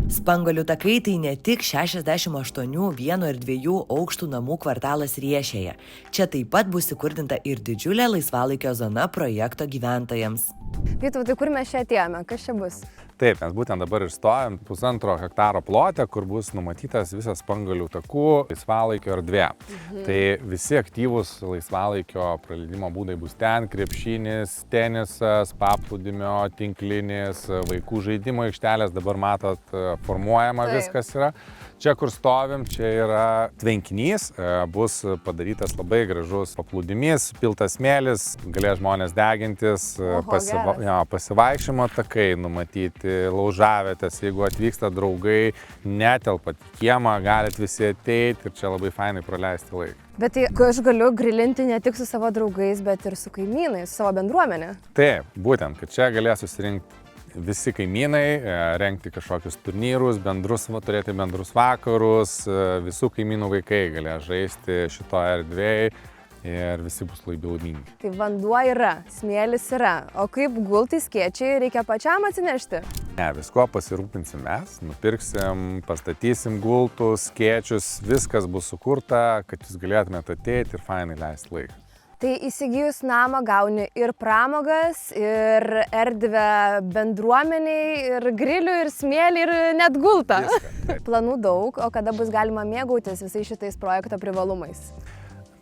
Spanguolių takai tai ne tik 68 vieno ir 2 aukštų namų kvartalas Riešėje. Čia taip pat bus įkurdinta ir didžiulė laisvalaikio zona projekto gyventojams. Vytautai, kur mes čia atėjome? Kas čia bus? Taip, mes būtent dabar ir stovim 1,5 hektaro plote, kur bus numatytas visas Spanguolių takų laisvalaikio erdvė. Tai visi aktyvūs laisvalaikio praleidimo būdai bus ten: krepšinis, tenisas, paplūdimio, tinklinis, vaikų žaidimo aikštelės, dabar matot, formuojama viskas yra. Čia, kur stovim, čia yra tvenkinys, bus padarytas labai gražus paplūdimys, piltas smėlis, galės žmonės degintis, pasivaikščiojimo takai numatyti, laužavietės, jeigu atvyksta draugai, netelpat į kiemą, galit visi ateiti ir čia labai fainai praleisti laiką. Bet tai aš galiu grilinti ne tik su savo draugais, bet ir su kaimynais, su savo bendruomenė. Taip, būtent, kad čia galės susirinkti visi kaimynai, rengti kažkokius turnyrus, turėti bendrus vakarus, visų kaimynų vaikai galės žaisti šitoje erdvėje ir visi bus laimingi. Tai vanduo yra, smėlis yra, o kaip gultai, skėčiai reikia pačiam atsinešti? Ne, visko pasirūpinsim mes, nupirksim, pastatysim gultus, skėčius, viskas bus sukurta, kad jūs galėtumėte ateiti ir fainai leisti laiką. Tai įsigijus namą gauni ir pramogas, ir erdvę bendruomeniai, ir grilių, ir smėlį, ir net gultą. Planų daug, o kada bus galima mėgautis visais šitais projekto privalumais?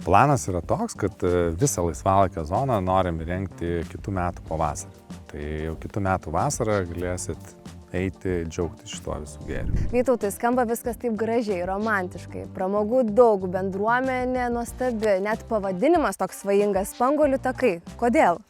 Planas yra toks, kad visą laisvalaikio zoną norim įrengti kitų metų pavasarį. Tai jau kitų metų vasarą galėsit eiti, džiaugtis šituo visų gėriu. Vytautai, skamba viskas taip gražiai, romantiškai. Pramogų daug, bendruomenė nuostabi, net pavadinimas toks svajingas – Spanguolių takai. Kodėl?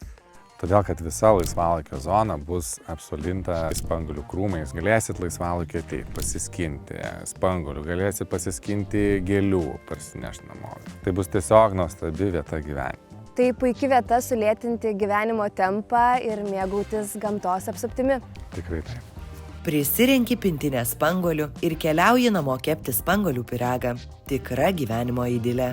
Todėl, kad visa laisvalaikio zona bus apsolinta spanguolių krūmais. Galėsit laisvalaikio ateiti, pasiskinti spanguolių, galėsit pasiskinti gėlių, parsinešti namo. Tai bus tiesiog nuostabi vieta gyventi. Tai puikia vieta sulėtinti gyvenimo tempą ir mėgautis gamtos apsuptimi. Tikrai taip. Prisirenki pintinę spanguolių ir keliauji namo kepti spanguolių pyragą. Tikra gyvenimo idilė.